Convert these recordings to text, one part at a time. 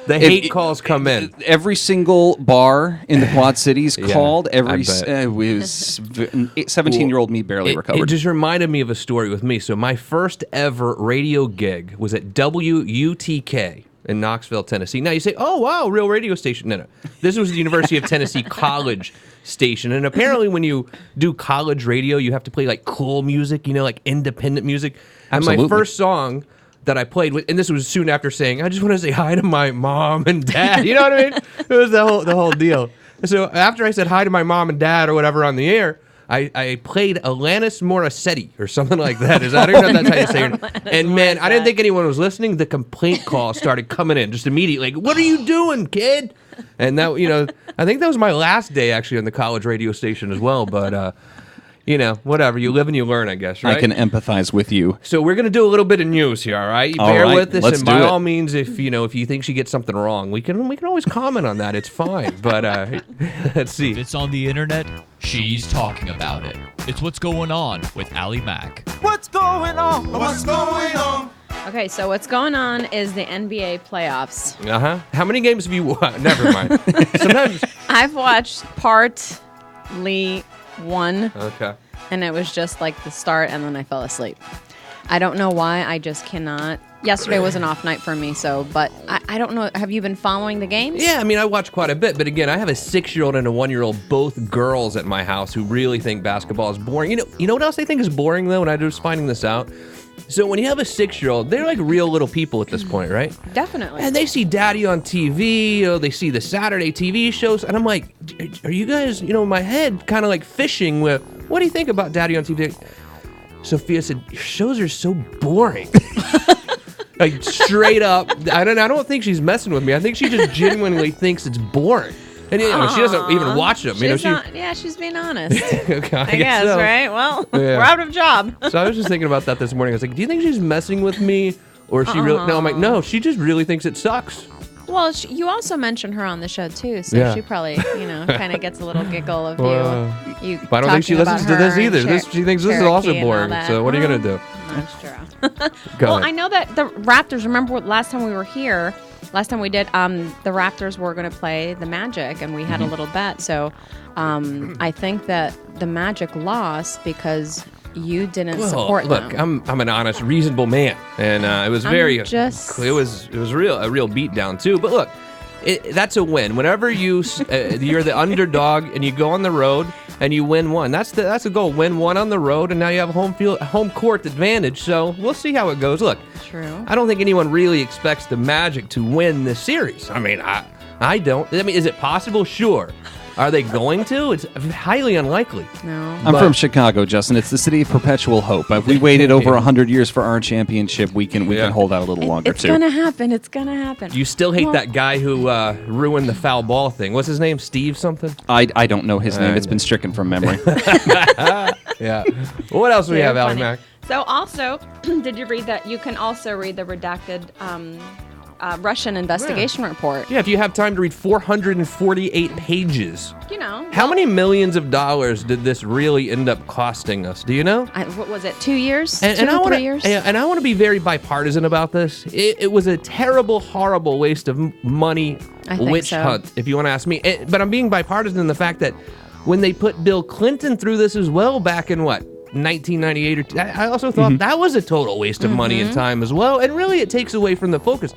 The hate calls come in. Every single bar in the Quad Cities called. I bet. 17-year-old me barely recovered. It just reminded me of a story with me. So my first ever radio gig was at WUTK in Knoxville, Tennessee. Now you say, oh, wow, real radio station. No. This was the University of Tennessee College station. And apparently when you do college radio, you have to play like cool music, like independent music. And my first song that I played with, and this was soon after saying, I just want to say hi to my mom and dad. You know what I mean? It was the whole deal. So after I said hi to my mom and dad or whatever on the air, I played Alanis Morissette or something like that. I don't know if that's how you say it. And man, I didn't think anyone was listening. The complaint calls started coming in just immediately. Like, what are you doing, kid? And that, I think that was my last day actually on the college radio station as well. But, whatever. You live and you learn, I guess, right? I can empathize with you. So we're going to do a little bit of news here, all right? Bear with us, let's and do by it. all means, if you think she gets something wrong, we can always comment on that. It's fine. But let's see. If it's on the internet, she's talking about it. It's What's Going On with Allie Mack. What's going on? What's going on? Okay, so what's going on is the NBA playoffs. How many games have you watched? Never mind. Sometimes. I've watched partly one. Okay. And it was just like the start, and then I fell asleep. I don't know why. I just cannot. Yesterday was an off night for me, but I don't know. Have you been following the games? Yeah, I mean, I watch quite a bit, but again, I have a 6-year-old and a 1-year-old, both girls at my house, who really think basketball is boring. You know what else they think is boring, though, and I was finding this out? So when you have a 6-year-old, they're like real little people at this point, right? Definitely. And they see Daddy on TV, they see the Saturday TV shows, and I'm like, are you guys, in my head, kind of like fishing with, what do you think about Daddy on TV? Sophia said, your shows are so boring. Like, straight up. I don't think she's messing with me. I think she just genuinely thinks it's boring. And she doesn't even watch them. She's being honest. Okay, I guess so. right? Well, we're out of job. So I was just thinking about that this morning. I was like, do you think she's messing with me? Or she really... No, I'm like, no, she just really thinks it sucks. Well, you also mentioned her on the show, too, so she probably, kind of gets a little giggle of you But I don't think she listens to this either. She thinks this is also boring, so what are you going to do? That's true. Go ahead. I know that the Raptors, remember last time we were here, last time we did, the Raptors were going to play the Magic, and we had a little bet, so I think that the Magic lost because... you didn't support them. Look, I'm an honest, reasonable man, and it was it was a real beatdown too. But look, that's a win. Whenever you're the underdog and you go on the road and you win one, that's the goal. Win one on the road, and now you have home court advantage. So we'll see how it goes. Look, true. I don't think anyone really expects the Magic to win this series. I mean, I don't. I mean, is it possible? Sure. Are they going to? It's highly unlikely. No. I'm from Chicago, Justin. It's the city of perpetual hope. If we waited over 100 years for our championship, we can hold out a little longer, too. It's going to happen. You still hate that guy who ruined the foul ball thing. What's his name? Steve something? I don't know his name. It's been stricken from memory. Yeah. Well, what else do we have, Allie Mack? So also, did you read that? You can also read the redacted... Russian investigation report. Yeah, if you have time to read 448 pages. How many millions of dollars did this really end up costing us? Do you know? What was it, 2 years? And 3 years? And I want to be very bipartisan about this. It was a terrible, horrible waste of money, witch hunt, if you want to ask me. But I'm being bipartisan in the fact that when they put Bill Clinton through this as well back in 1998, I also thought that was a total waste of money and time as well. And really, it takes away from the focus.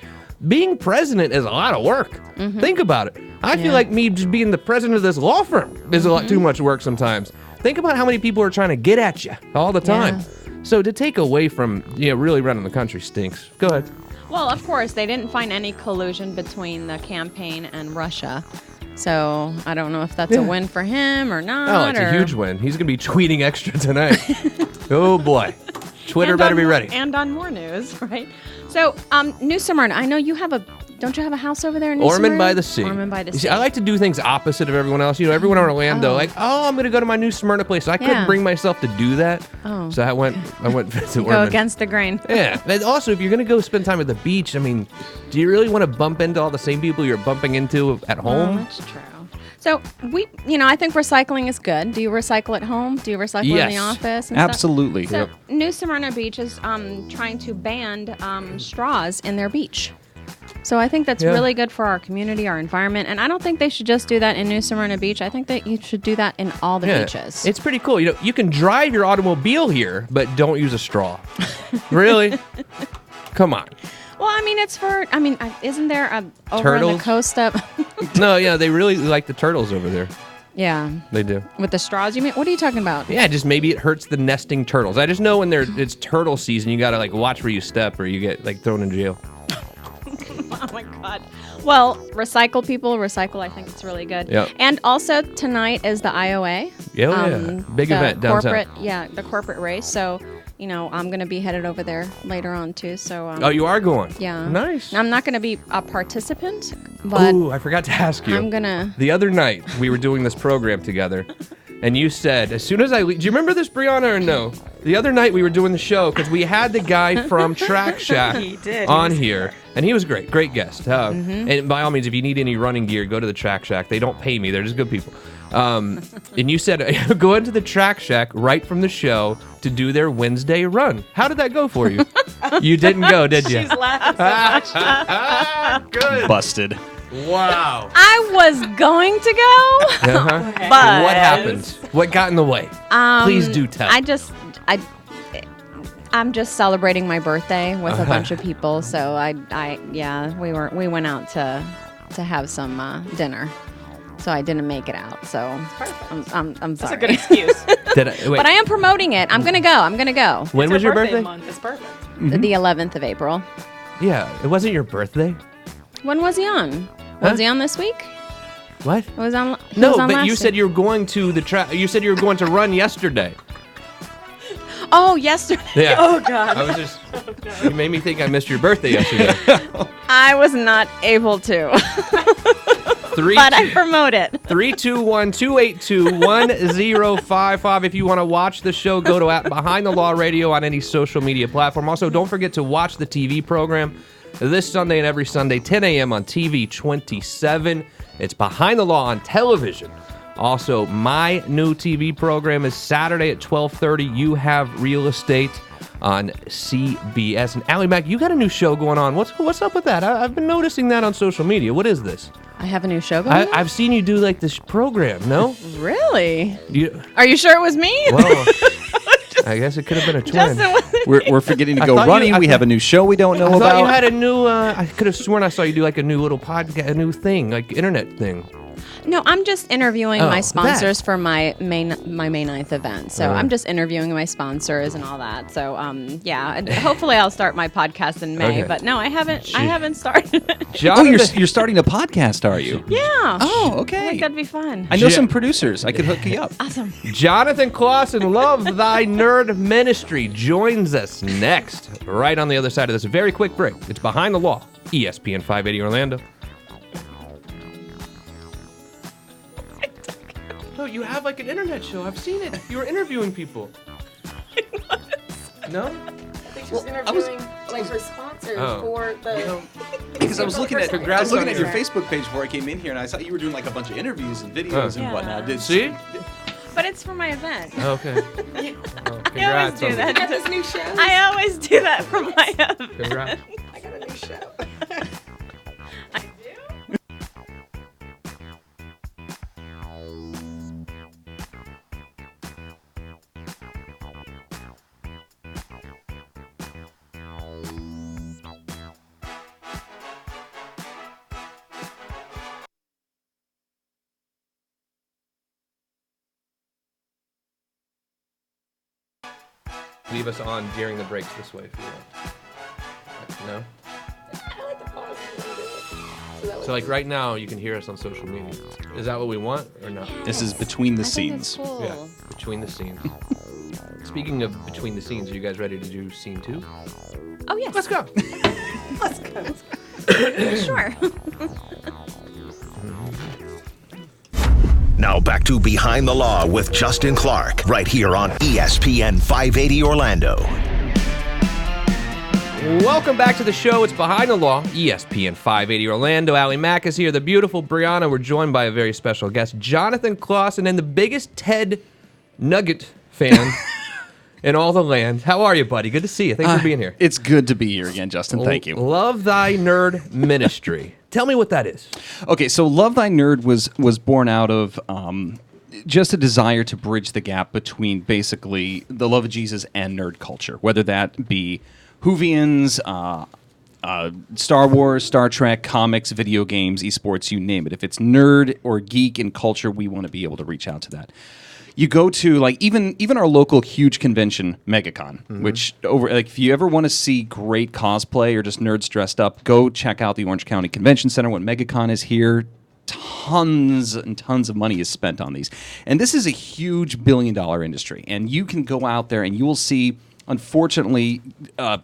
Being president is a lot of work. Think about it. I feel like me just being the president of this law firm is a lot too much work sometimes. Think about how many people are trying to get at you all the time. So to take away from really running the country stinks. Go ahead. Well, of course, they didn't find any collusion between the campaign and Russia. So I don't know if that's a win for him or not. Oh, it's a huge win. He's going to be tweeting extra tonight. Oh, boy. Twitter better be ready. And on more news, right? So, New Smyrna, I know you have don't you have a house over there in New Ormond Smyrna? by the Sea. Ormond by the Sea. See, I like to do things opposite of everyone else. Everyone in Orlando, I'm going to go to my New Smyrna place. So I couldn't bring myself to do that. Oh. So I went to Ormond. Go against the grain. Yeah. And also, if you're going to go spend time at the beach, I mean, do you really want to bump into all the same people you're bumping into at home? Oh, that's true. So I think recycling is good. Do you recycle at home? Do you recycle in the office? And absolutely. Stuff? So New Smyrna Beach is trying to ban straws in their beach. So I think that's Yeah. really good for our community, our environment, and I don't think they should just do that in New Smyrna Beach. I think that you should do that in all the beaches. It's pretty cool. You know, you can drive your automobile here, but don't use a straw. Really? Come on. Well, I mean, isn't there over on Turtles? the coast up? No, yeah, they really like the turtles over there. Yeah, They do. with the straws. You mean? What are you talking about? Yeah, just maybe it hurts the nesting turtles. I just know when it's turtle season, you gotta like watch where you step, or you get like thrown in jail. Oh my God. Well, recycle, people. Recycle. I think it's really good. Yep. And also tonight is the IOA. Yeah, big the event downtown. The corporate race. So, I'm going to be headed over there later on too. So. Oh, you are going? Yeah. Nice. I'm not going to be a participant, but Ooh, I forgot to ask you. I'm gonna. The other night we were doing this program together, and you said as soon as I leave, do you remember this, Brianna, or no? The other night we were doing the show because we had the guy from Track Shack on here, and he was great guest. And by all means, if you need any running gear, go to the Track Shack. They don't pay me; they're just good people. And you said go into the Track Shack right from the show to do their Wednesday run. How did that go for you? You didn't go, did you? She's laughing so much. Good. Busted. Wow. I was going to go. Uh-huh. But What happened? What got in the way? Please do tell. I'm just celebrating my birthday with a bunch of people, so we went out to have some dinner. So I didn't make it out. So I'm sorry. That's a good excuse. Wait, But I am promoting it. I'm gonna go. when was your birthday? Month. It's perfect. The 11th of April. Yeah, it wasn't your birthday. When was he on? Huh? Was he on this week? What? It was on. He No, was on but you last said week. you were going to the track. You said you were going to run yesterday. Oh, yesterday. Yeah. Oh God. I was just. You made me think I missed your birthday yesterday. I was not able to, but I promote it. 321-282-1055. If you want to watch the show, go to Behind the Law Radio on any social media platform. Also, don't forget to watch the TV program this Sunday and every Sunday, 10 a.m. on TV 27. It's Behind the Law on television. Also, my new TV program is Saturday at 12:30. You Have Real Estate on CBS. And Allie Mac, you got a new show going on. What's up with that? I've been noticing that on social media. What is this? I have a new show going on? I've seen you do like this program, no? Really? You, Are you sure it was me? well, I guess it could have been a twin. Justin was We're forgetting to I go thought you- running. I We thought- have a new show we don't know I thought about. you had a new, I could have sworn I saw you do like a new little podcast, a new thing, like internet thing. No, I'm just interviewing Oh, my that. sponsors for my May 9th event. So I'm just interviewing my sponsors and all that. So and hopefully I'll start my podcast in May. Okay. But no, I haven't. Gee. I haven't started. Oh, Jonathan, you're starting a podcast, are you? Yeah. Oh, I okay. think that'd be fun. I know Ja- some producers. I could hook you up. Awesome. Jonathan Clausen, Love Thy Nerd Ministry, joins us next, right on the other side of this very quick break. It's Behind the Law, ESPN 580 Orlando. No, you have like an internet show. I've seen it. You were interviewing people. No? She's interviewing like her sponsors Oh. for the. Because I was looking at Congrats on your your- Facebook page before I came in here, and I saw you were doing like a bunch of interviews and videos and Yeah. whatnot. See? But it's for my event. Okay. Oh, I always congrats do on that. got this new show. I always do that for my event. Congrats. I got a new show. I do? Leave us on during the breaks this way if you want. No? I like the pause. So that So like right now, you can hear us on social media. Is that what we want or no? This is between the I think it's scenes. cool. Yeah, between the scenes. Speaking of between the scenes, are you guys ready to do scene 2? Oh yes. Let's go. Let's go. Sure. Now back to Behind the Law with Justin Clark, right here on ESPN 580 Orlando. Welcome back to the show. It's Behind the Law, ESPN 580 Orlando. Allie Mack is here. The beautiful Brianna. We're joined by a very special guest, Jonathan Clausen, and the biggest Ted Nugget fan in all the land. How are you, buddy? Good to see you. Thanks for being here. It's good to be here again, Justin. Thank you. Love Thy Nerd Ministry. Tell me what that is. Okay, so Love Thy Nerd was born out of just a desire to bridge the gap between basically the love of Jesus and nerd culture, whether that be Whovians, Star Wars, Star Trek, comics, video games, esports, you name it. If it's nerd or geek in culture, we want to be able to reach out to that. You go to like even our local huge convention, MegaCon, which if you ever want to see great cosplay or just nerds dressed up, go check out the Orange County Convention Center when MegaCon is here. Tons and tons of money is spent on these, and this is a huge billion-dollar industry. And you can go out there and you will see, unfortunately,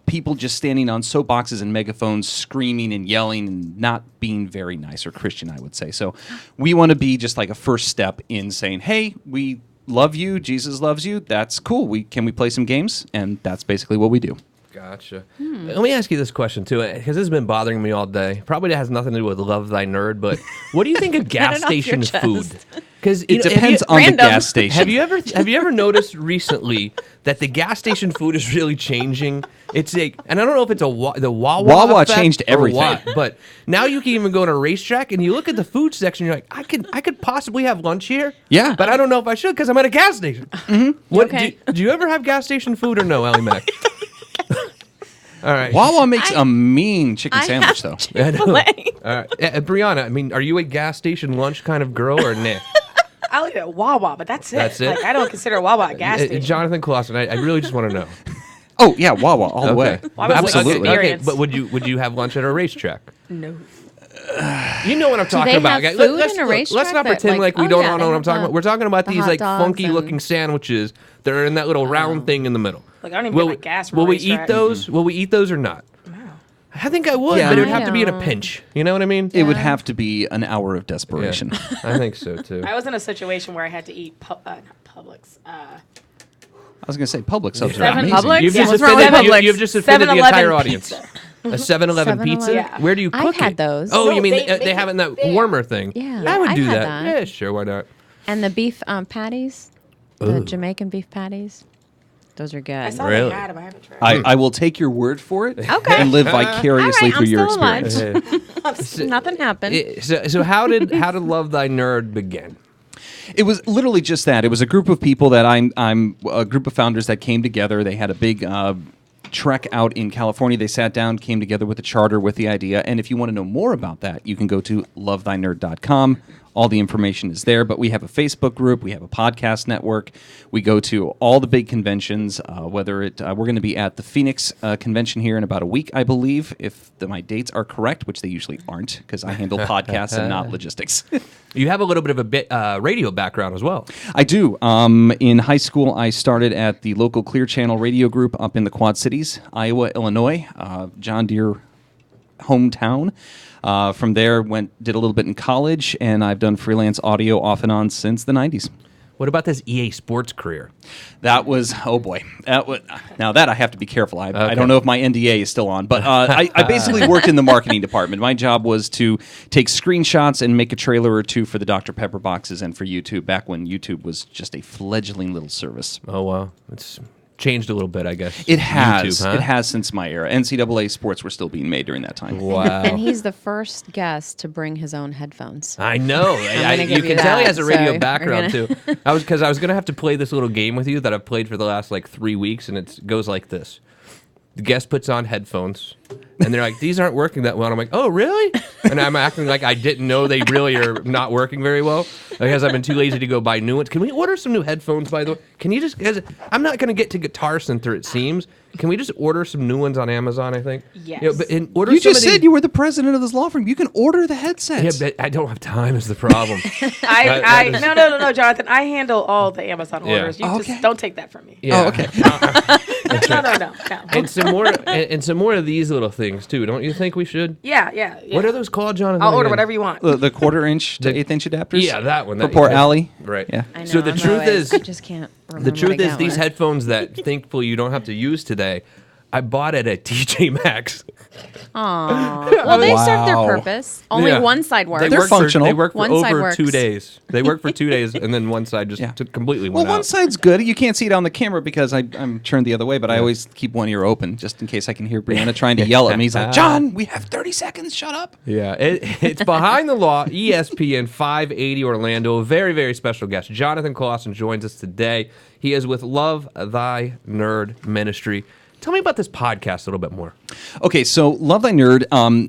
people just standing on soapboxes and megaphones, screaming and yelling and not being very nice or Christian, I would say. So we want to be just like a first step in saying, hey, we love you, Jesus loves you, that's cool. Can we play some games? And that's basically what we do. Gotcha. Let me ask you this question, too, because this has been bothering me all day. Probably has nothing to do with Love Thy Nerd, but what do you think of gas station food? Because It depends on the gas station. Have you ever noticed recently that the gas station food is really changing? It's and I don't know if it's the Wawa effect changed or everything. what, but now you can even go to a racetrack and you look at the food section. You're like, I could possibly have lunch here. Yeah. But I don't know if I should because I'm at a gas station. What, Okay. do you ever have gas station food or no, Allie Mac? All right. Wawa makes a mean chicken sandwich, though. I know. Chick-fil-A. All right. Brianna, I mean, are you a gas station lunch kind of girl or nah? I'll eat at Wawa, but that's it. That's it? Like, I don't consider Wawa a gas station. Jonathan Clausen, I really just want to know. Oh, yeah, Wawa, all the way. Wawa's Absolutely. Okay, experience. but would you have lunch at a racetrack? No. You know what I'm talking they about. have guys. food in a Let's racetrack not that, pretend like we oh, don't yeah, all they know what I'm have talking the- about. We're talking about the these hot like dogs funky and- looking sandwiches that are in that little round thing in the middle. Like, I don't even get my gas from a Will we eat racetrack. those? Will we eat those or not? I think I would, Yeah. but it would I have to be in a don't. pinch. You know what I mean? It would have to be an hour of desperation. Yeah, I think so too. I was in a situation where I had to eat not Publix. I was going to say Publix subs are Seven amazing. Publix? You've Yeah, just what's wrong offended, with Publix? you've just offended the 7-Eleven entire audience. pizza. A 7-Eleven 7-Eleven? pizza? Yeah. Where do you cook I've had it? those. Oh, No, you mean they they have it in that cook there. warmer thing? Yeah, I would I've do had that. that. Yeah, sure, why not? And the beef patties, the Jamaican beef patties, those are good. I saw Really? they had them. I haven't tried. I will take your word for it Okay. and live vicariously All right, through I'm your still alive. experience. Nothing happened. So how did Love Thy Nerd begin? It was literally just that. It was a group of people that I'm a group of founders that came together. They had a big trek out in California. They sat down, came together with a charter, with the idea. And if you want to know more about that, you can go to lovethynerd.com. All the information is there, but we have a Facebook group, we have a podcast network. We go to all the big conventions. We're going to be at the Phoenix convention here in about a week, I believe, if my dates are correct, which they usually aren't, because I handle podcasts and not logistics. You have a little bit of a radio background as well. I do. In high school, I started at the local Clear Channel radio group up in the Quad Cities, Iowa, Illinois, John Deere hometown. From there, did a little bit in college, and I've done freelance audio off and on since the 90s. What about this EA Sports career? That was, oh boy. Now that I have to be careful. I don't know if my NDA is still on, but I basically worked in the marketing department. My job was to take screenshots and make a trailer or two for the Dr. Pepper boxes and for YouTube, back when YouTube was just a fledgling little service. Oh, wow. It's changed a little bit, I guess. It has. YouTube, huh? It has since my era. NCAA sports were still being made during that time. Wow. And he's the first guest to bring his own headphones. I know. gonna You give can you tell he that, has a radio so we're background gonna- too. I was going to have to play this little game with you that I've played for the last like 3 weeks, and it goes like this: the guest puts on headphones, and they're like, "These aren't working that well." And I'm like, "Oh, really?" And I'm acting like I didn't know they really are not working very well because I've been too lazy to go buy new ones. Can we order some new headphones, by the way? Can you just? I'm not going to get to Guitar Center. It seems. Can we just order some new ones on Amazon? I think. Yes. Yeah, but and order You some just of these- said you were the president of this law firm. You can order the headsets. Yeah, but I don't have time. Is the problem? No, Jonathan. I handle all the Amazon Yeah. orders. You Okay. just don't take that from me. Yeah. Oh, okay. No. And some more of these little things too. Don't you think we should? Yeah. What are those called, Jonathan? I'll order again? whatever you want. The quarter-inch to eighth-inch adapters? Yeah, that one. For That, poor yeah. Allie? Right. Yeah. I know, So the I'm truth always- is, I just can't remember. the truth what I is, got these with. headphones that thankfully you don't have to use today. I bought it at TJ Maxx. Aw. Well, they serve their Wow. purpose. Only Yeah. one side works. They're functional. They work for One side over works. 2 days. They work for 2 days, and then one side just completely Well, went one out. side's good. You can't see it on the camera because I'm turned the other way, but I always keep one ear open just in case I can hear Brianna trying to yell at me. He's like, John, we have 30 seconds. Shut up. Yeah, it's Behind the Law, ESPN 580 Orlando. A very, very special guest. Jonathan Clausen joins us today. He is with Love Thy Nerd Ministry. Tell me about this podcast a little bit more. Okay, so Love Thy Nerd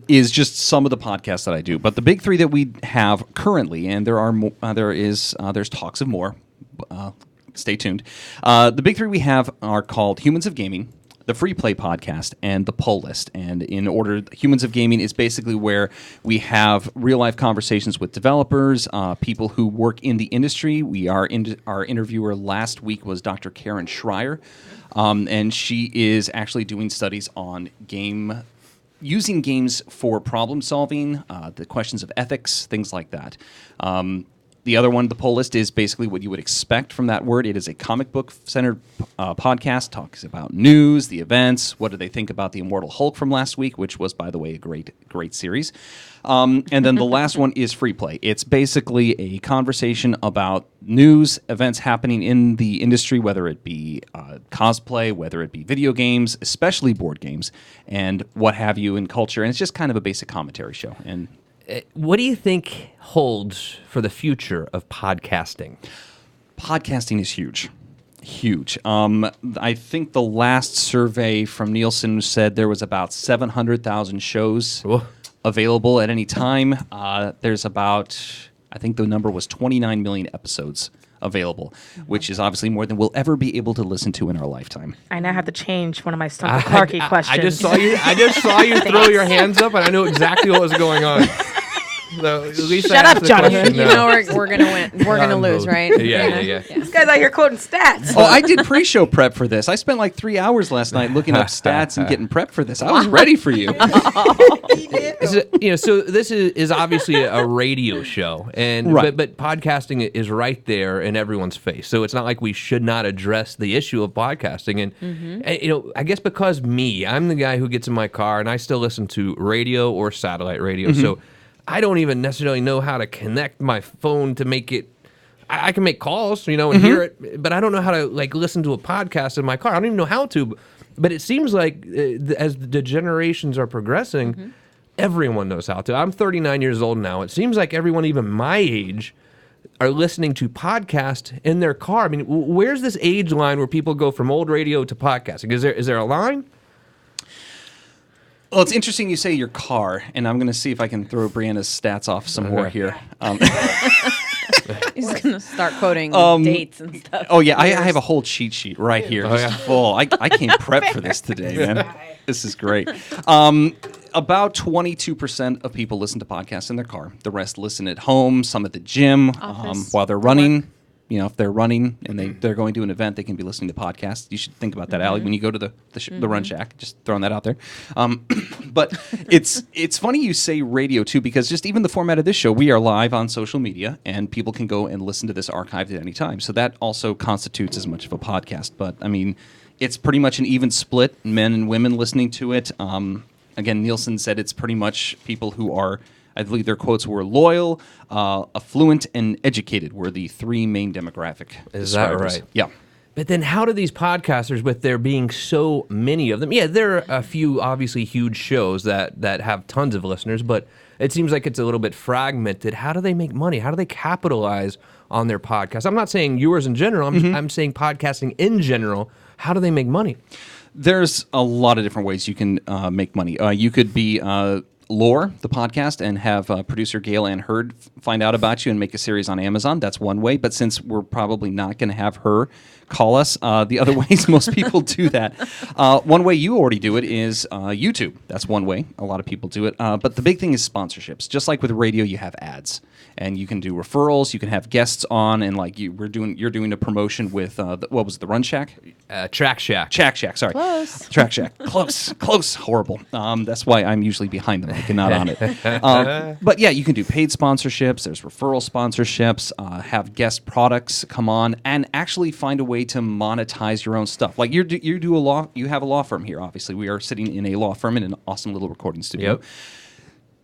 is just some of the podcasts that I do, but the big three that we have currently, and there are there's talks of more. Stay tuned. The big three we have are called Humans of Gaming, the Free Play Podcast, and the Pull List. And in order, Humans of Gaming is basically where we have real life conversations with developers, people who work in the industry. Our interviewer last week was Dr. Karen Schreier. And she is actually doing studies on using games for problem solving, the questions of ethics, things like that. The other one, the Pull List, is basically what you would expect from that word. It is a comic book centered podcast, talks about news, the events, what do they think about the Immortal Hulk from last week, which was, by the way, a great series. And then the last one is Free Play. It's basically a conversation about news, events happening in the industry, whether it be cosplay, whether it be video games, especially board games, and what have you in culture. And it's just kind of a basic commentary show. And What do you think holds for the future of podcasting? podcasting is huge. Huge. I think the last survey from Nielsen said there was about 700,000 shows Whoa. available at any time. There's about, I think the number was 29 million episodes available, which is obviously more than we'll ever be able to listen to in our lifetime. I now have to change one of my Stumper Clarky questions. I just saw you throw your hands up, and I knew exactly what was going on. So at least Shut I up, asked the Jonathan. question You now. know we're gonna win. We're gonna lose, right? Yeah. This guy's out here quoting stats. Oh, I did pre-show prep for this. I spent like 3 hours last night looking up stats and getting prepped for this. I was ready for you. So this is obviously a radio show, and Right. but podcasting is right there in everyone's face. So it's not like we should not address the issue of podcasting. And I guess because I'm the guy who gets in my car and I still listen to radio or satellite radio. So I don't even necessarily know how to connect my phone to make it. I can make calls, and hear it, but I don't know how to listen to a podcast in my car. I don't even know how to. But it seems like as the generations are progressing, everyone knows how to. I'm 39 years old now. It seems like everyone, even my age, are listening to podcasts in their car. I mean, where's this age line where people go from old radio to podcasting? Is there a line? Well, it's interesting you say your car, and I'm going to see if I can throw Brianna's stats off some more here. He's gonna start quoting dates and stuff. Oh, yeah, I have a whole cheat sheet right here. Just full. I came prepped for this today, man. This is great. About 22% of people listen to podcasts in their car. The rest listen at home, some at the gym, Office, while they're running. If they're running and they're going to an event, they can be listening to podcasts. You should think about that, Allie, when you go to the Run Shack. Just throwing that out there. But it's funny you say radio, too, because just even the format of this show, we are live on social media, and people can go and listen to this archived at any time. So that also constitutes as much of a podcast. But, I mean, it's pretty much an even split, men and women listening to it. Again, Nielsen said it's pretty much people who are, I believe their quotes were loyal, affluent, and educated were the three main demographic. Is that describers. right? Yeah. But then how do these podcasters, with there being so many of them, there are a few obviously huge shows that have tons of listeners, but it seems like it's a little bit fragmented. How do they make money? How do they capitalize on their podcast? I'm not saying yours in general. I'm saying podcasting in general. How do they make money? There's a lot of different ways you can make money. You could be Lore, the podcast, and have producer Gail Ann Hurd find out about you and make a series on Amazon. That's one way. But since we're probably not going to have her call us, the other ways most people do that. One way you already do it is YouTube. That's one way. A lot of people do it. But the big thing is sponsorships. Just like with radio, you have ads, and you can do referrals. You can have guests on, and you're doing a promotion with what was it, the Run Shack? Track Shack. Shack Shack, sorry. Close. Track Shack. Close, horrible. That's why I'm usually behind the mic and not on it. But yeah, you can do paid sponsorships. There's referral sponsorships. Have guest products come on and actually find a way to monetize your own stuff. Like you have a law firm here. Obviously, we are sitting in a law firm in an awesome little recording studio. Yep.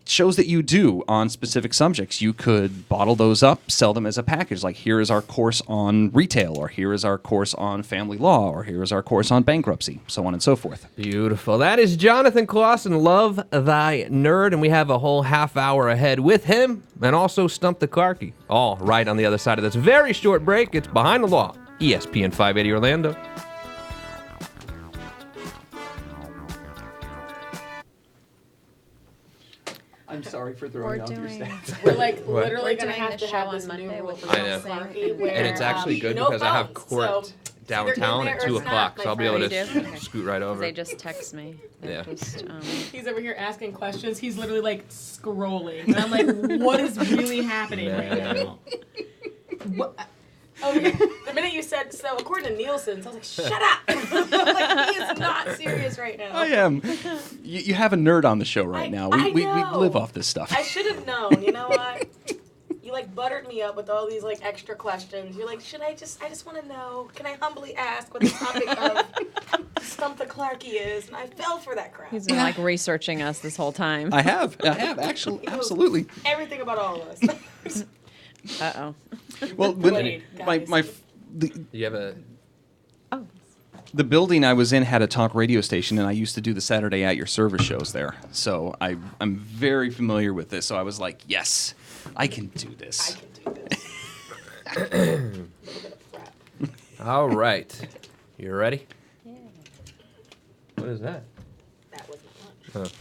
Shows that you do on specific subjects, you could bottle those up, sell them as a package. Like, here is our course on retail, or here is our course on family law, or here is our course on bankruptcy, so on and so forth. Beautiful. That is Jonathan Clausen, Love Thy Nerd, and we have a whole half hour ahead with him, and also Stump the Clarky. All right on the other side of this very short break. It's Behind the Law, ESPN 580 Orlando. I'm sorry for throwing out your stats. We're like literally We're gonna doing have the to show have on this Monday new with rule the I know. for Clarky where, And it's actually good no because I have phones, court so downtown either at in 2 there or o'clock, not, so I'll be my able friend. to Okay. scoot right over. They just text me. Yeah. he's over here asking questions. He's literally like scrolling, and I'm like, what is really happening right now? What? Okay. The minute you said so, according to Nielsen's, I was like, shut up! Like, he is not serious right now. I am. You have a nerd on the show right now. We know. live off this stuff. I should have known. You know what? You like buttered me up with all these like extra questions. You're like, I just want to know. Can I humbly ask what the topic of Stump the Clarky is? And I fell for that crap. He's been like researching us this whole time. I have actually, absolutely. Everything about all of us. Uh-oh. Well, Wait, You have a... the building I was in had a talk radio station, and I used to do the Saturday at Your Service shows there. So I'm very familiar with this. So I was like, yes, I can do this. I can do this. All right. You ready? Yeah. What is that? That was my lunch.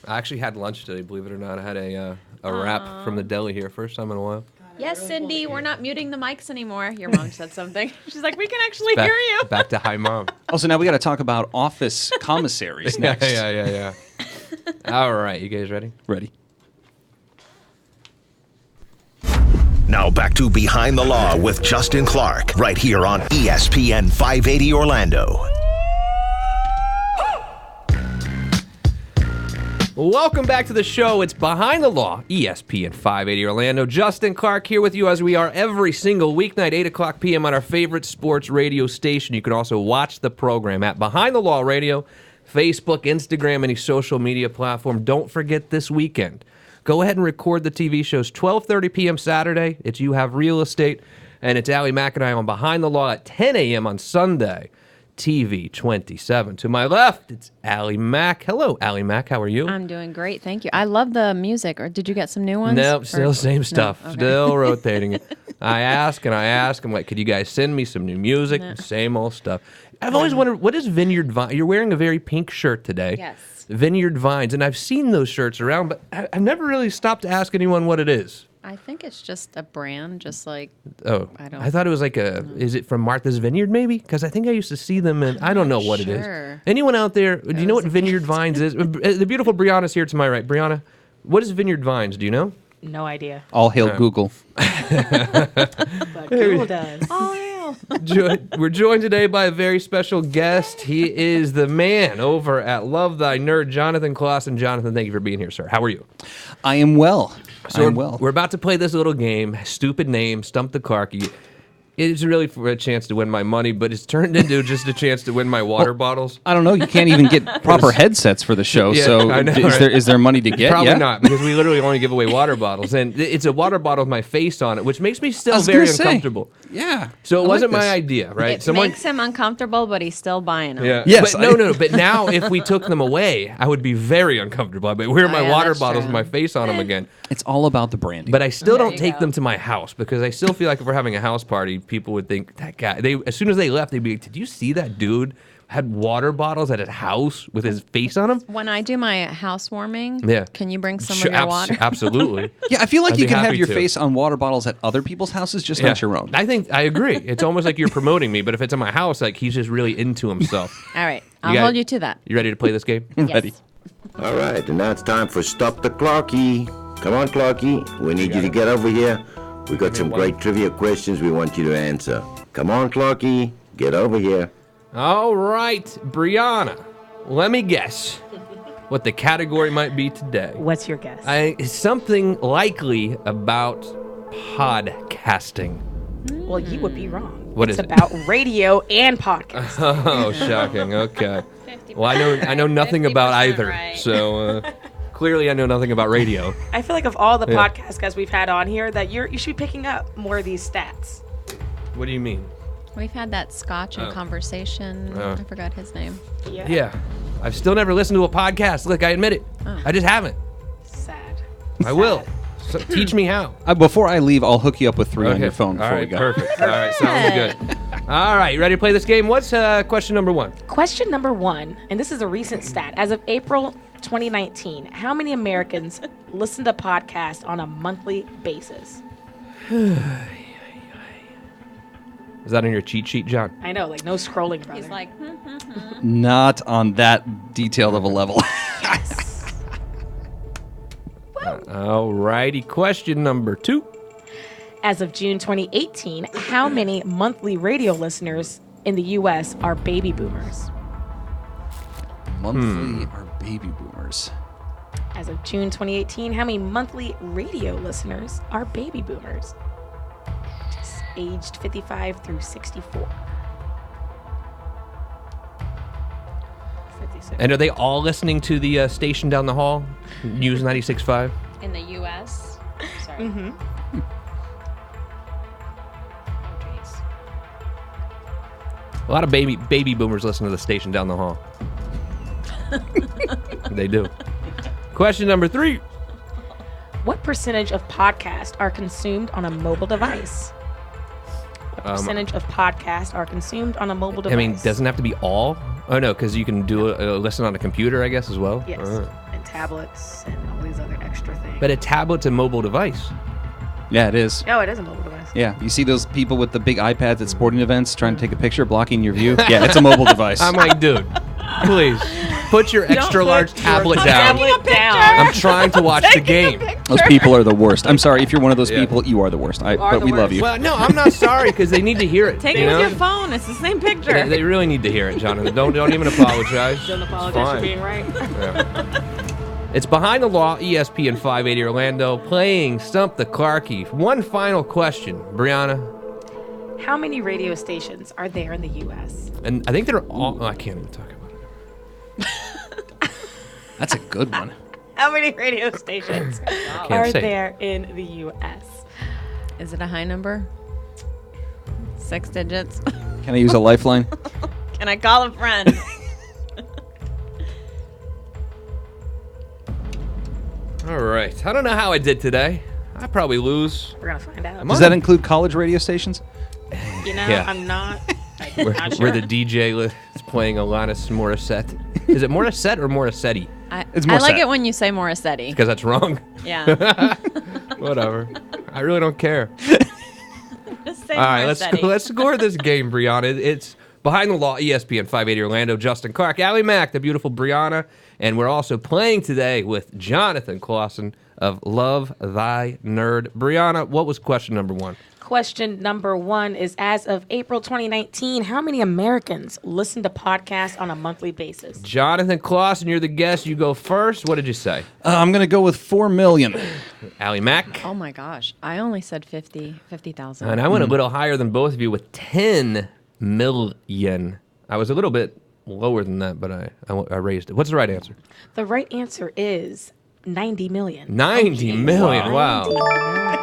I actually had lunch today, believe it or not. I had a wrap from the deli here, first time in a while. Yes, Cindy, we're not muting the mics anymore. Your mom said something. She's like, we can actually hear you. Back to Hi Mom. Oh, so now we got to talk about office commissaries next. Yeah. All right, you guys ready? Ready? Now back to Behind the Law with Justin Clark, right here on ESPN 580 Orlando. Welcome back to the show. It's Behind the Law, ESPN 580 Orlando. Justin Clark here with you as we are every single weeknight, 8 o'clock p.m. on our favorite sports radio station. You can also watch the program at Behind the Law Radio, Facebook, Instagram, any social media platform. Don't forget this weekend. Go ahead and record the TV shows. 12:30 p.m. Saturday, it's You Have Real Estate, and it's Allie Mack and I on Behind the Law at 10 a.m. on Sunday. TV 27. To my left, it's Allie Mack. Hello, Allie Mack. How are you? I'm doing great, thank you. I love the music. Or did you get some new ones? Nope, still same stuff. No? Okay. Still rotating it. I ask. I'm like, could you guys send me some new music? No. Same old stuff. I've always wondered, what is Vineyard Vines? You're wearing a very pink shirt today. Yes. Vineyard Vines. And I've seen those shirts around, but I've never really stopped to ask anyone what it is. I think it's just a brand, just like Oh, I thought it was like is it from Martha's Vineyard maybe? Because I think I used to see them and I don't know what it sure. is. Anyone out there, do you know what Vineyard Vines is? The beautiful Brianna's here to my right. Brianna, what is Vineyard Vines? Do you know? No idea. All hail Google. But Google does. oh We're joined today by a very special guest. He is the man over at Love Thy Nerd, Jonathan Clausen. Jonathan, thank you for being here, sir. How are you? I am well. So well. we're about to play this little game, stupid name, Stump the Clarky. It's really for a chance to win my money, but it's turned into just a chance to win my water bottles. I don't know. You can't even get proper headsets for the show. Yeah, So I know, is right? there money to get? Probably Yeah? not, because we literally only give away water bottles. And it's a water bottle with my face on it, which makes me I still was very gonna say, uncomfortable. Yeah. So it I like wasn't my this. idea, right? It makes him uncomfortable, but he's still buying them. Yeah. Yes, But no. But now, if we took them away, I would be very uncomfortable. But wear my yeah, water that's bottles true. with my face on them again. It's all about the branding. But I still There don't you take go. them to my house because I still feel like if we're having a house party, people would think that guy. As soon as they left, they'd be like, "Did you see that dude had water bottles at his house with his face on them?" When I do my housewarming, Yeah. can you bring some Sure, of your water? Absolutely. yeah, I feel like I'd you be can have happy your to. face on water bottles at other people's houses, just not your own. I agree. It's almost like you're promoting me, but if it's in my house, like he's just really into himself. All right, I'll got- hold you to that. You ready to play this game? Ready. Yes. All right, and now it's time for Stop the Clarky. Come on, Clarky. We need you to get over here. We got some great trivia questions we want you to answer. Come on, Clarky. Get over here. All right, Brianna, let me guess what the category might be today. What's your guess? Something likely about podcasting. Well, you would be wrong. What it's is it? about radio and podcast. Oh, shocking. Okay. Well, I know nothing about 50% either. right. So clearly I know nothing about radio. I feel like of all the Yeah. podcast guys we've had on here, that you should be picking up more of these stats. What do you mean? We've had that Scotch and conversation. Oh. I forgot his name. Yeah. I've still never listened to a podcast. Look, I admit it. Oh. I just haven't. Sad. I will. So teach me how. Before I leave, I'll hook you up with 3 on your phone All before right, we go. perfect. All right, sounds good. All right, you ready to play this game? What's question number 1? Question number 1, and this is a recent stat. As of April 2019, how many Americans listen to podcasts on a monthly basis? Is that on your cheat sheet, John? I know, like no scrolling, brother. He's like, Not on that detailed of a level. All righty, question number 2. As of June 2018, how many monthly radio listeners in the U.S. are baby boomers? Monthly are baby boomers. As of June 2018, how many monthly radio listeners are baby boomers? Just aged 55 through 64. 56. And are they all listening to the station down the hall? News 96.5? in the U.S. Sorry. A lot of baby boomers listen to the station down the hall. They do. Question number 3. What percentage of podcasts are consumed on a mobile device? What percentage of podcasts are consumed on a mobile device? I mean, doesn't have to be all. Oh no, because you can do a listen on a computer, I guess, as well. Yes, and tablets and all these other extra things. But a tablet's a mobile device. Yeah, it is. Oh, it is a mobile device. Yeah, you see those people with the big iPads at sporting events trying to take a picture, blocking your view? Yeah, it's a mobile device. I'm like, dude, please put your extra large tablet down. I'm trying to watch the game. Those people are the worst. I'm sorry if you're one of those Yeah. people. You are the worst. are But the we love worst. you. Well, no, I'm not sorry because they need to hear it. Take you it with know? your phone. It's the same picture. They really need to hear it, Jonathan. Don't even apologize. Don't It's apologize for fine. being right. Yeah. It's Behind the Law, ESPN 580 Orlando, playing Stump the Clarkie. One final question, Brianna. How many radio stations are there in the U.S.? And I think they're all. Oh, I can't even talk about it. That's a good one. How many radio stations Can't are say. there in the U.S.? Is it a high number? 6 digits? Can I use a lifeline? Can I call a friend? All right. I don't know how I did today. I probably lose. We're gonna find out. Does that include college radio stations? You know, Yeah. I'm not. Where, not where sure. the DJ is playing Alanis Morissette. Is it Morissette or Morissetti? It's I like Morissette. it when you say Morissetti. Because that's wrong. Yeah. Whatever. I really don't care. Just say All right, Morissetti. let's score this game, Brianna. It's Behind the Law, ESPN 580 Orlando. Justin Clark, Allie Mack, the beautiful Brianna, and we're also playing today with Jonathan Clausen of Love Thy Nerd. Brianna, what was question number 1? Question number 1 is: as of April 2019, how many Americans listen to podcasts on a monthly basis? Jonathan Clausen, you're the guest. You go first. What did you say? I'm going to go with 4 million. Allie Mack. Oh my gosh. I only said 50,000. And I went a little higher than both of you with 10 million. I was a little bit lower than that, but I raised it. What's the right answer? The right answer is 90 million. 90 million. Wow. 90 million.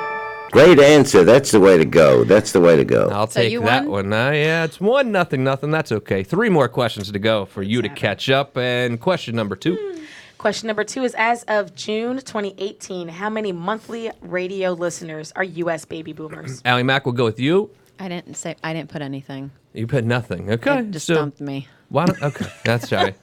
Great answer. That's the way to go. That's the way to go. I'll So take you that won? one. Yeah, it's 1-0. That's okay. 3 more questions to go for you to catch up. And question number 2. Question number 2 is: as of June 2018, how many monthly radio listeners are U.S. baby boomers? Allie Mack will go with you. I didn't put anything. You put nothing. Okay. It just so stumped me. why don't, okay, that's shy.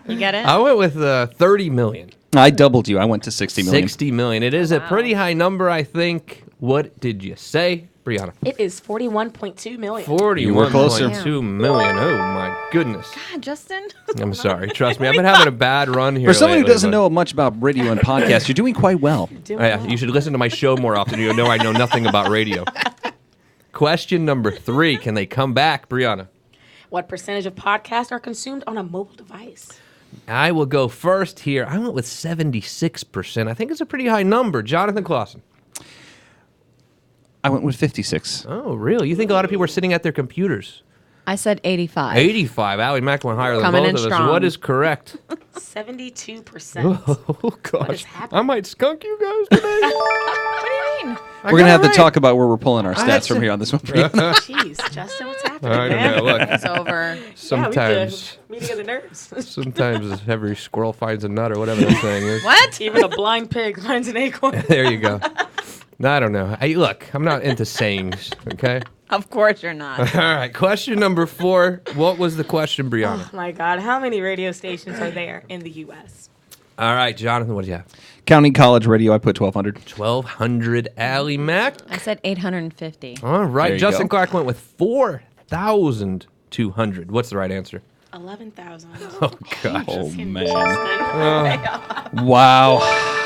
You get it? I went with 30 million. I doubled you. I went to 60 million. 60 million. It is a pretty high number, I think. What did you say, Brianna? It is 41.2 million. 41.2 million. Oh, my goodness. God, Justin. I'm sorry. Trust me. I've been having a bad run here. For someone who lately, doesn't but- know much about radio and podcasts, you're doing quite well. Doing Oh, yeah, well. you should listen to my show more often. You know I know nothing about radio. Question number 3. Can they come back, Brianna? What percentage of podcasts are consumed on a mobile device? I will go first here. I went with 76%. I think it's a pretty high number. Jonathan Clausen. I went with 56. Oh, really? You think a lot of people are sitting at their computers? I said 85. 85. Allie Mack went higher than Coming both in of us. strong. What is correct? 72%. Oh, gosh. is happening? I might skunk you guys today. What do you mean? We're going to have to talk about where we're pulling our stats from say- here on this one. Jeez, Justin, what's happening, I don't man? know. Look, It's over. sometimes, Meeting of the nerds. sometimes every squirrel finds a nut or whatever that saying is. What? Even a blind pig finds an acorn. There you go. I don't know. Look, I'm not into sayings, okay? Of course you're not. All right, question number 4. What was the question, Brianna? Oh my God, how many radio stations are there in the U.S.? All right, Jonathan, what do you have? Counting college radio, I put 1,200. 1,200, Allie Mack. I said 850. All right, There you Justin go. Clark went with 4,200. What's the right answer? 11,000. Oh, gosh. Oh, Justin. man. Wow.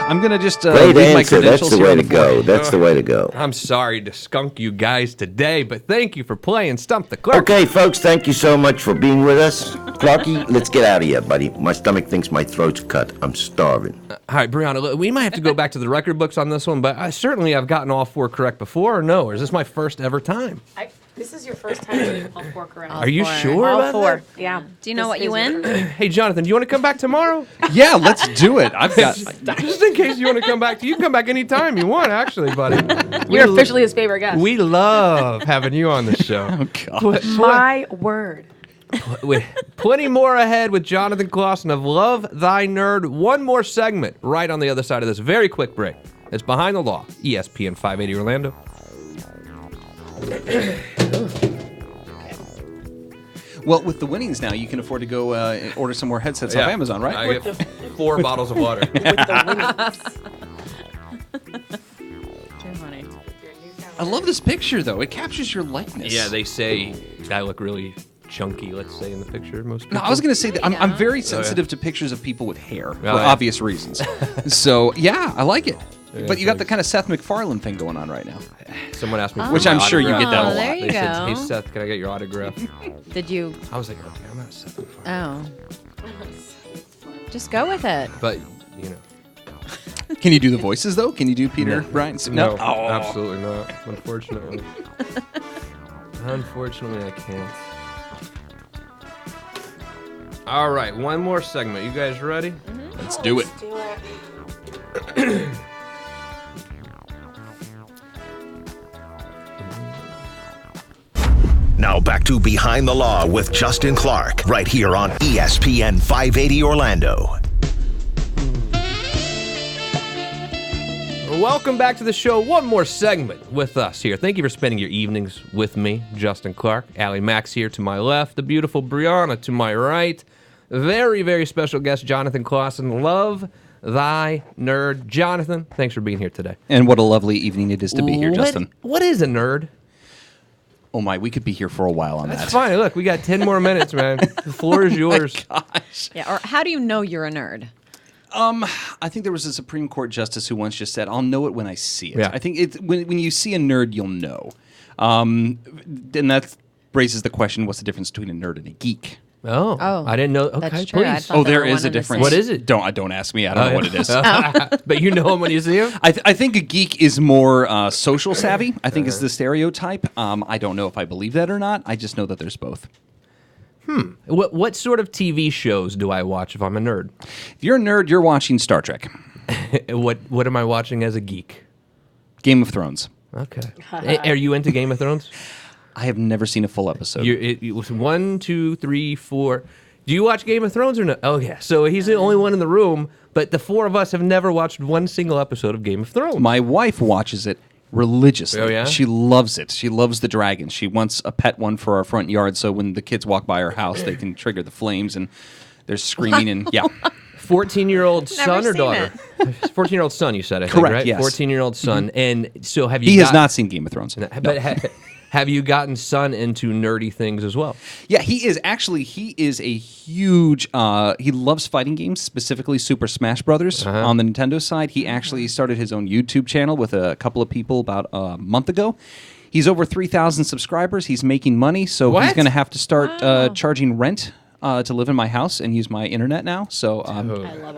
I'm going to just Great read my answer. That's credentials the here way on to the board. go. That's the way to go. I'm sorry to skunk you guys today, but thank you for playing Stump the Clerk. Okay, folks, thank you so much for being with us. Clarky, let's get out of here, buddy. My stomach thinks my throat's cut. I'm starving. All right, Brianna, look, we might have to go back to the record books on this one, but I've gotten all 4 correct before, or no? Or is this my first ever time? This is your first time getting all 4 correct. Are you 4. sure All about 4. Yeah. Do you know This what you is your win? first- Hey, Jonathan, do you want to come back tomorrow? Yeah, let's do it. I've got. Just in case you want to come back. You can come back anytime you want, actually, buddy. You're officially his favorite guest. We love having you on the show. Oh, God. My word. With plenty more ahead with Jonathan Clausen of Love Thy Nerd. One more segment right on the other side of this very quick break. It's Behind the Law, ESPN 580 Orlando. Well, with the winnings now, you can afford to go order some more headsets off Amazon, right? I get 4 bottles of water. With the winnings. Too funny. I love this picture, though. It captures your likeness. Yeah, they say I look really chunky, let's say, in the picture. Most people. No, I was going to say that I'm very Oh, sensitive to pictures of people with hair for yeah. obvious reasons. So, yeah, I like it. But you got the kind of Seth MacFarlane thing going on right now. Someone asked me for Which my I'm sure you autograph. get that a lot. there you They said, "Hey go. Seth, can I get your autograph?" Did you? I was like, "Okay, I'm not Seth MacFarlane." Oh. Just go with it. But you know, Can you do the voices, though? Can you do Peter, No. Brian? no, Oh. absolutely not. Unfortunately, I can't. All right, one more segment. You guys ready? Let's do it. Do it. Now back to Behind the Law with Justin Clark, right here on ESPN 580 Orlando. Welcome back to the show. One more segment with us here. Thank you for spending your evenings with me, Justin Clark. Allie Max here to my left, the beautiful Brianna to my right. Very, very special guest, Jonathan Clausen. Love Thy Nerd. Jonathan, thanks for being here today. And what a lovely evening it is to be here, Justin. What is a nerd? Oh, my, we could be here for a while on That's that. fine. Look, we got 10 more minutes, man. The floor is yours. Gosh. Yeah. Or how do you know you're a nerd? I think there was a Supreme Court justice who once just said, "I'll know it when I see it." Yeah. I think when you see a nerd, you'll know. And that raises the question: what's the difference between a nerd and a geek? Oh, Oh, I didn't know. Okay, that's true. I please. thought Oh, they there were is one a and the difference. same. What is it? Don't ask me. I don't know what it is. But you know him when you see him? I think a geek is more social savvy. I think is the stereotype. I don't know if I believe that or not. I just know that there's both. What sort of TV shows do I watch if I'm a nerd? If you're a nerd, you're watching Star Trek, What am I watching as a geek? Game of Thrones. Okay. Are you into Game of Thrones? I have never seen a full episode. It was 1, 2, 3, 4. Do you watch Game of Thrones or no? Oh, yeah. So he's the only one in the room, but the 4 of us have never watched one single episode of Game of Thrones. My wife watches it religiously. Oh, yeah? She loves it. She loves the dragons. She wants a pet one for our front yard, so when the kids walk by our house, they can trigger the flames, and they're screaming and yeah. 14-year-old son or seen daughter? 14-year-old son, you said, I think, Correct, right? yes. 14-year-old son. And so have you He has not seen Game of Thrones. But have you gotten son into nerdy things as well? Yeah, he is a huge. He loves fighting games, specifically Super Smash Brothers on the Nintendo side. He actually started his own YouTube channel with a couple of people about a month ago. He's over 3,000 subscribers. He's making money, so he's What? going to have to start charging rent to live in my house and use my internet now. So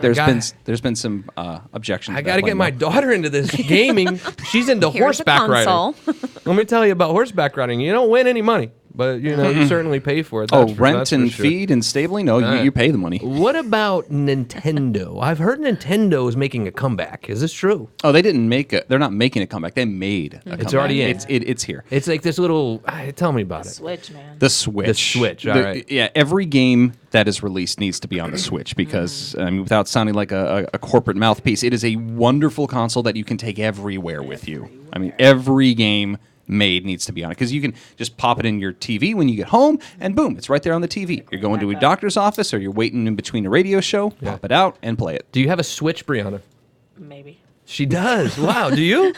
there's been some objections. I got to get my daughter into this gaming. She's into Here's a horseback console. riding. Let me tell you about horseback riding. You don't win any money, but you certainly pay for it. That's rent for and sure. feed and stabling? No, you pay the money. What about Nintendo? I've heard Nintendo is making a comeback. Is this true? Oh, they didn't make it. They're not making a comeback. They made a comeback. It's already in. It's here. It's like this little. Tell me about it. Switch, man. The Switch. The Switch, all right. Yeah, every game that is released needs to be on the Switch because, I mean, without sounding like a corporate mouthpiece, it is a wonderful console that you can take everywhere with you. I mean, every game made needs to be on it because you can just pop it in your TV when you get home and boom, it's right there on the TV. You're going to a doctor's office or you're waiting in between a radio show, pop it out and play it. Do you have a Switch, Brianna? Maybe. She does. Wow. Do you?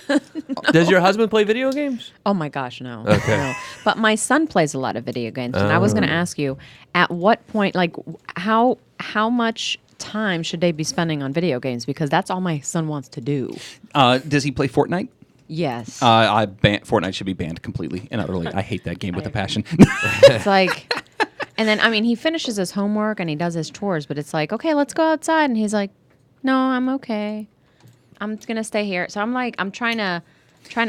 Does your husband play video games? Oh my gosh, no. Okay. No. But my son plays a lot of video games, and I was going to ask you, at what point, like, how much time should they be spending on video games? Because that's all my son wants to do. Does he play Fortnite? Yes. Fortnite should be banned completely and utterly. I hate that game with a passion. It's like, and then, I mean, he finishes his homework and he does his chores, but it's like, okay, let's go outside. And he's like, no, I'm okay. I'm going to stay here. So I'm like, I'm trying to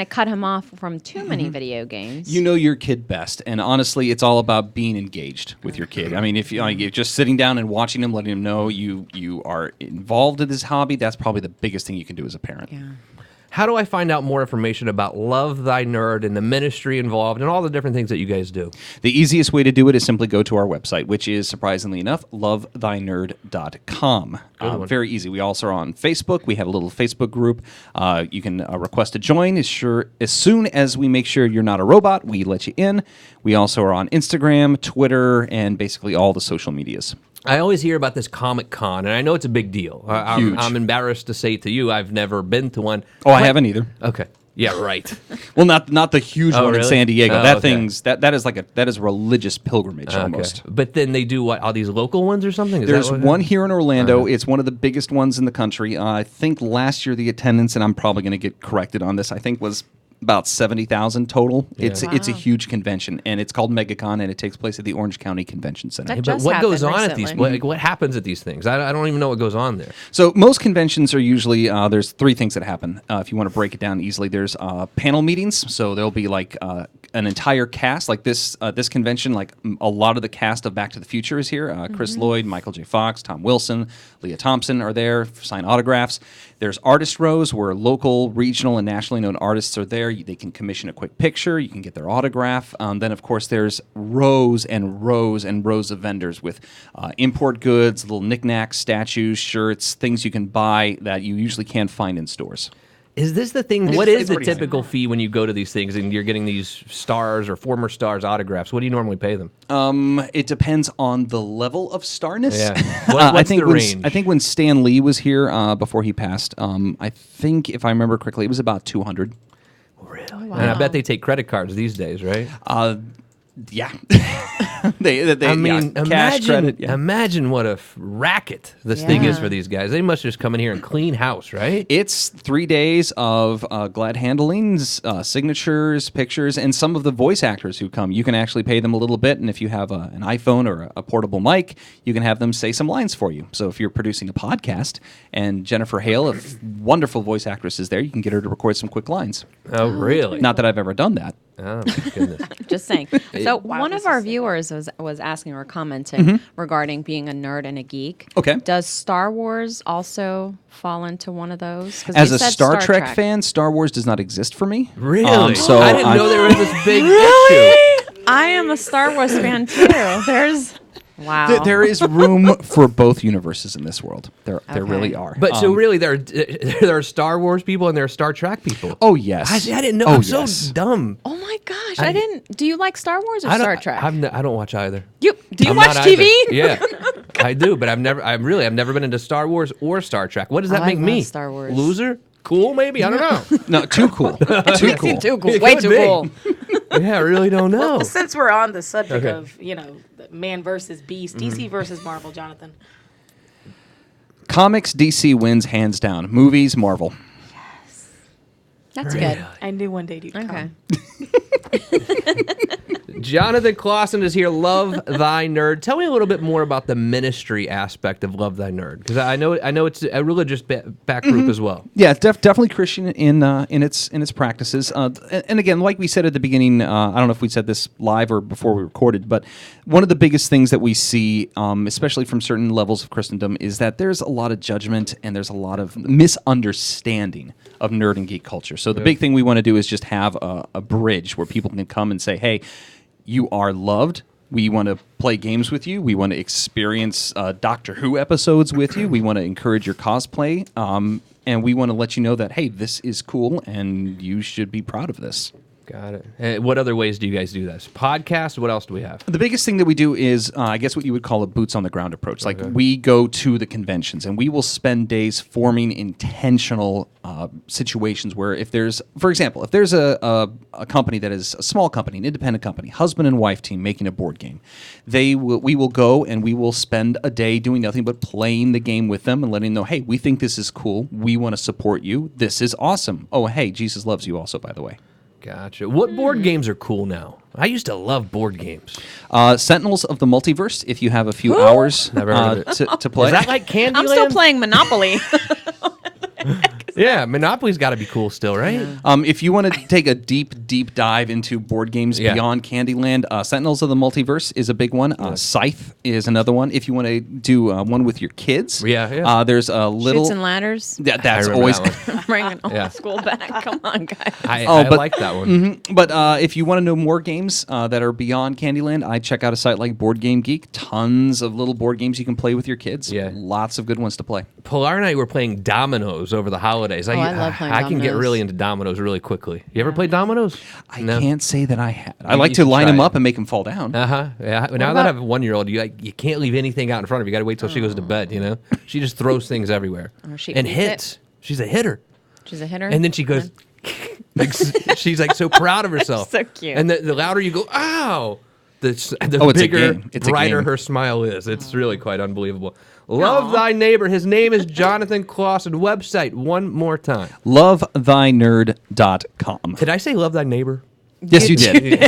cut him off from too many video games. You know your kid best, and honestly, it's all about being engaged with your kid. I mean, if you're just sitting down and watching him, letting him know you are involved in his hobby, that's probably the biggest thing you can do as a parent. Yeah. How do I find out more information about Love Thy Nerd and the ministry involved and all the different things that you guys do? The easiest way to do it is simply go to our website, which is, surprisingly enough, lovethynerd.com. Very easy. We also are on Facebook. We have a little Facebook group. You can request to join. As soon as we make sure you're not a robot, we let you in. We also are on Instagram, Twitter, and basically all the social medias. I always hear about this Comic Con, and I know it's a big deal. Huge. I'm embarrassed to say to you, I've never been to one. Oh, I haven't either. Okay. Yeah, right. Well, not the huge one in really? San Diego. Oh, That okay. thing's that is a religious pilgrimage almost. Okay. But then they do what? All these local ones or something? Is There's that what one happens? here in Orlando. It's one of the biggest ones in the country. I think last year the attendance, and I'm probably going to get corrected on this, I think was about 70,000 total. It's a huge convention, and it's called MegaCon, and it takes place at the Orange County Convention Center. That But just what goes happened on at these? recently. What happens at these things? I don't even know what goes on there. So most conventions are usually there's three things that happen. If you want to break it down easily, there's panel meetings. So there'll be like an entire cast, like this convention. Like a lot of the cast of Back to the Future is here. Chris Lloyd, Michael J. Fox, Tom Wilson, Leah Thompson are there, sign autographs. There's artist rows where local, regional, and nationally known artists are there. They can commission a quick picture. You can get their autograph. Then, of course, there's rows and rows and rows of vendors with import goods, little knickknacks, statues, shirts, things you can buy that you usually can't find in stores. Is this the thing? What is it's the pretty typical fee when you go to these things and you're getting these stars or former stars autographs? What do you normally pay them? It depends on the level of starness. Yeah. I What's think the when, range? I think when Stan Lee was here before he passed, I think if I remember correctly, it was about 200. Really? And I bet they take credit cards these days, right? Yeah. they I mean, yeah, cash credit. Yeah. imagine what a racket this thing is Yeah. for these guys. They must just come in here and clean house, right? It's 3 days of glad handlings, signatures, pictures, and some of the voice actors who come. You can actually pay them a little bit, and if you have an iPhone or a portable mic, you can have them say some lines for you. So if you're producing a podcast, and Jennifer Hale, a wonderful voice actress, is there, you can get her to record some quick lines. Oh, really? Not that I've ever done that. Oh, my goodness. Just saying. So one of our viewers was asking or commenting regarding being a nerd and a geek. Okay. Does Star Wars also fall into one of those? 'Cause As we a said Star Trek fan, Star Wars does not exist for me. Really? So I didn't know there was this big issue. I am a Star Wars fan too. There's wow. There is room for both universes in this world. There really are. But so really, there are Star Wars people and there are Star Trek people. Oh yes. I didn't know. Oh, I'm yes. so dumb. Oh my gosh! I didn't. Do you like Star Wars or I don't, Star Trek? I don't watch either. Do you I'm watch not TV? either. Yeah, I do, but I've never been into Star Wars or Star Trek. What does that I make me? love Star Wars. Loser? Cool? Maybe I don't know. No, too cool. Too cool. Too cool. It Way could too be. cool. Yeah, I really don't know. Well, since we're on the subject Okay. of, the man versus beast, DC versus Marvel, Jonathan. Comics, DC wins hands down. Movies, Marvel. That's good. I knew one day you'd Okay. Jonathan Clausen is here. Love Thy Nerd. Tell me a little bit more about the ministry aspect of Love Thy Nerd, because I know it's a religious back group as well. Yeah, definitely Christian in its practices. And again, like we said at the beginning, I don't know if we said this live or before we recorded, but one of the biggest things that we see, especially from certain levels of Christendom, is that there's a lot of judgment and there's a lot of misunderstanding of nerd and geek culture. So the big thing we want to do is just have a bridge where people can come and say, hey, you are loved. We want to play games with you. We want to experience Doctor Who episodes with you. We want to encourage your cosplay. And we want to let you know that, hey, this is cool and you should be proud of this. Got it. And what other ways do you guys do this? Podcast? What else do we have? The biggest thing that we do is, I guess, what you would call a boots on the ground approach. Like we go to the conventions and we will spend days forming intentional situations where if there's, for example, if there's a company that is a small company, an independent company, husband and wife team making a board game, we will go and we will spend a day doing nothing but playing the game with them and letting them know, hey, we think this is cool. We want to support you. This is awesome. Oh, hey, Jesus loves you also, by the way. Gotcha. What board games are cool now? I used to love board games. Sentinels of the Multiverse, if you have a few hours Never heard of it. to play. Is that like Candyland? I'm still playing Monopoly. Yeah, Monopoly's got to be cool still, right? If you want to take a deep dive into board games beyond Candyland, Sentinels of the Multiverse is a big one. Scythe is another one. If you want to do one with your kids, there's a little... Shoots and Ladders. That's always... That Bringing old school back. Come on, guys. I like that one. But if you want to know more games that are beyond Candyland, I check out a site like Board Game Geek. Tons of little board games you can play with your kids. Yeah. Lots of good ones to play. Pilar and I were playing dominoes over the holidays. I love playing I can get dominoes. really into dominoes really quickly. You ever play dominoes? I can't say that I have. I like You to should line try them it. up and make them fall down. Yeah. Now that I have a 1-year-old, you can't leave anything out in front of you. You got to wait till she goes to bed. You know, she just throws things everywhere she and eats hits. it. She's a hitter. She's a hitter. And then she goes, like, she's like so proud of herself. So cute. And the louder you go, ow, the it's a bigger, game. It's a brighter game. her smile is. It's really quite unbelievable. Love Thy Neighbor. His name is Jonathan Clausen. Website one more time. LoveThyNerd.com. Did I say Love Thy Neighbor? Yes, you did.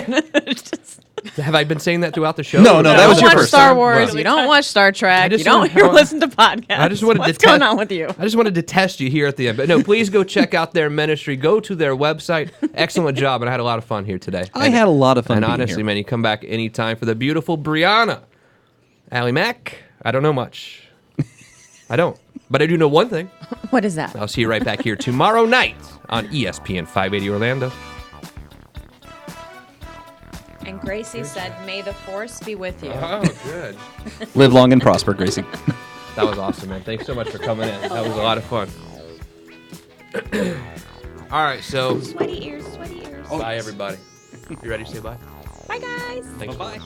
Have I been saying that throughout the show? No, that you was don't your watch first Star time. Wars. Well, You don't watch Star Trek. You just don't wanted- listen to podcasts. I just wanted What's to going on with you? I just wanted to test you here at the end. But no, please go check out their ministry. Go to their website. Excellent job. And I had a lot of fun here today. I had a lot of fun And being honestly, here. man, you come back anytime for the beautiful Brianna. Allie Mack, I don't know much. I don't. But I do know one thing. What is that? I'll see you right back here tomorrow night on ESPN 580 Orlando. And Gracie said, "May the force be with you." Oh, good. Live long and prosper, Gracie. That was awesome, man. Thanks so much for coming in. That was a lot of fun. All right, so Sweaty ears, sweaty ears. bye, everybody. You ready to say bye? Bye, guys. Thanks. Bye-bye.